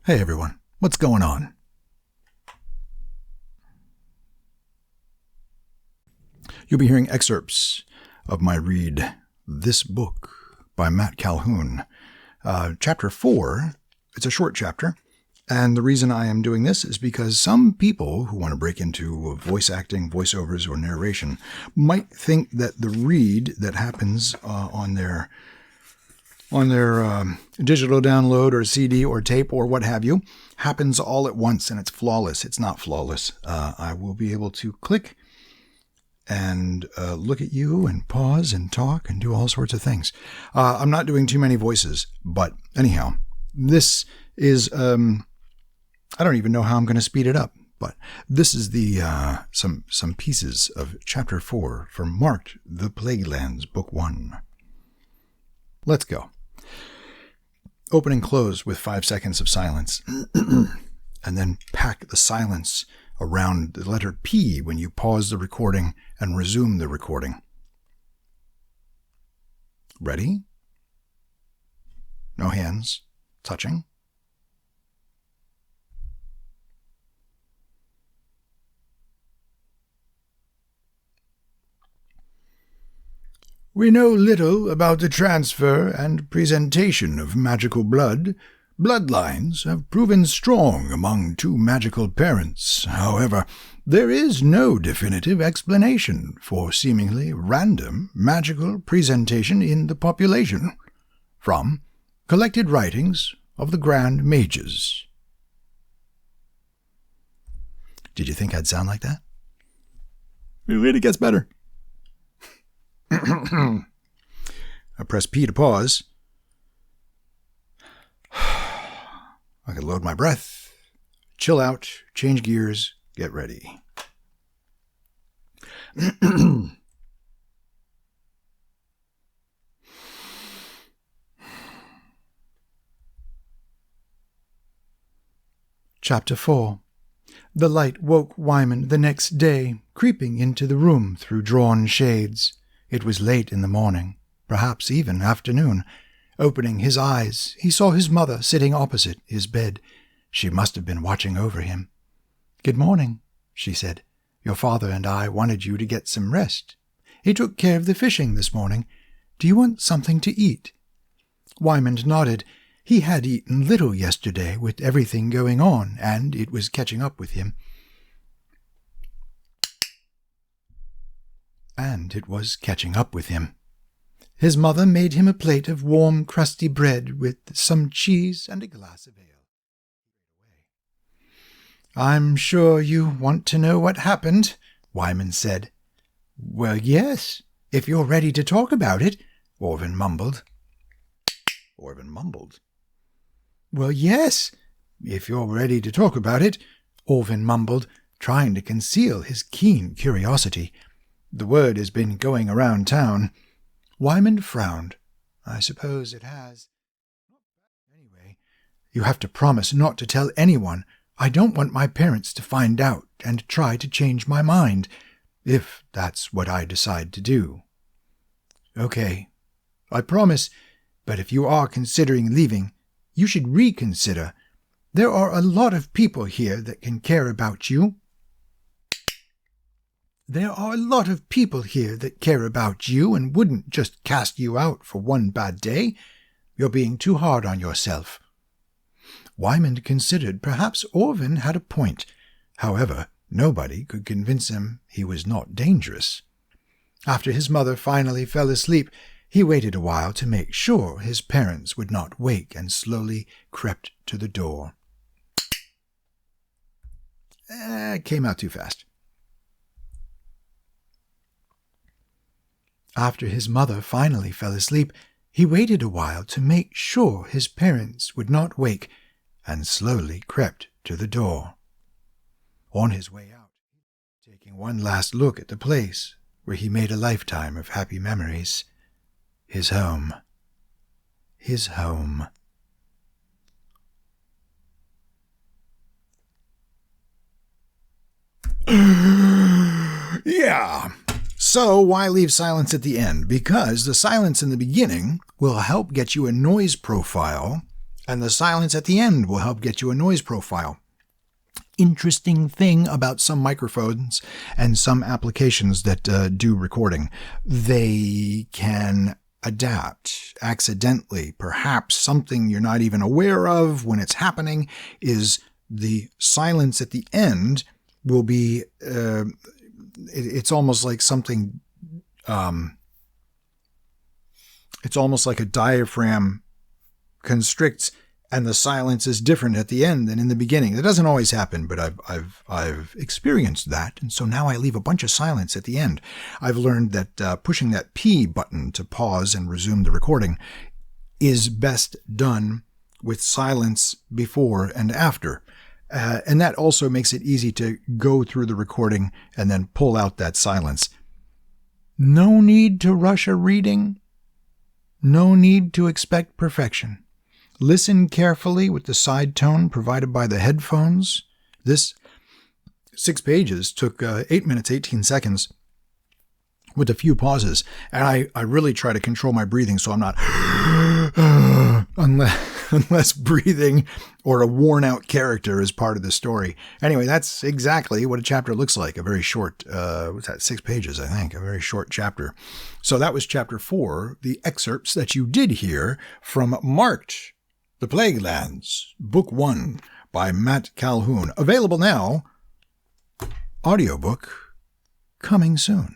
Hey everyone, what's going on? You'll be hearing excerpts of my read, This Book by Matt Calhoun. Chapter 4, it's a short chapter, and the reason I am doing this is because some people who want to break into voice acting, voiceovers, or narration might think that the read that happens on their digital download or CD or tape or what have you happens all at once and it's flawless. It's not flawless. I will be able to click and look at you and pause and talk and do all sorts of things. I'm not doing too many voices, but anyhow, this is, I don't even know how I'm going to speed it up, but this is the some pieces of Chapter 4 from Marked the Plaguelands, Book 1. Let's go. Open and close with 5 seconds of silence, and then pack the silence around the letter P when you pause the recording and resume the recording. Ready? No hands touching. We know little about the transfer and presentation of magical blood. Bloodlines have proven strong among two magical parents. However, there is no definitive explanation for seemingly random magical presentation in the population. From Collected Writings of the Grand Mages. Did you think I'd sound like that? It really gets better. I press P to pause. I can load my breath, chill out, change gears, get ready. Chapter 4. The light woke Wyman the next day, creeping into the room through drawn shades. It was late in the morning, perhaps even afternoon. Opening his eyes, he saw his mother sitting opposite his bed. She must have been watching over him. "Good morning," she said. "Your father and I wanted you to get some rest. He took care of the fishing this morning. Do you want something to eat?" Wyman nodded. He had eaten little yesterday with everything going on, and it was catching up with him. His mother made him a plate of warm, crusty bread with some cheese and a glass of ale. "I'm sure you want to know what happened," Wyman said. "Well, yes, if you're ready to talk about it," Orvin mumbled. "Well, yes, if you're ready to talk about it," Orvin mumbled, trying to conceal his keen curiosity. "The word has been going around town." Wyman frowned. "I suppose it has. Anyway, you have to promise not to tell anyone. I don't want my parents to find out and try to change my mind, if that's what I decide to do." "Okay, I promise, but if you are considering leaving, you should reconsider. There are a lot of people here that can care about you. And wouldn't just cast you out for one bad day. You're being too hard on yourself." Wyman considered perhaps Orvin had a point. However, nobody could convince him he was not dangerous. After his mother finally fell asleep, he waited a while to make sure his parents would not wake and slowly crept to the door. It came out too fast. After his mother finally fell asleep, he waited a while to make sure his parents would not wake, and slowly crept to the door. On his way out, taking one last look at the place where he made a lifetime of happy memories. His home. His home. Yeah. So why leave silence at the end? Because the silence in the beginning will help get you a noise profile And the silence at the end will help get you a noise profile. Interesting thing about some microphones and some applications that do recording. They can adapt accidentally. Perhaps something you're not even aware of when it's happening is the silence at the end will be, it's almost like something, it's almost like a diaphragm constricts and the silence is different at the end than in the beginning. That doesn't always happen, but I've experienced that, and so now I leave a bunch of silence at the end. I've learned that pushing that P button to pause and resume the recording is best done with silence before and after. And that also makes it easy to go through the recording and then pull out that silence. No need to rush a reading. No need to expect perfection. Listen carefully with the side tone provided by the headphones. This 6 pages took 8 minutes, 18 seconds with a few pauses. And I really try to control my breathing so I'm not unless breathing or a worn out character is part of the story. Anyway, that's exactly what a chapter looks like. A very short, what's that, 6 pages, I think, a very short chapter. So that was chapter 4, the excerpts that you did hear from Marked, The Plague Lands, Book 1 by Matt Calhoun. Available now, audiobook coming soon.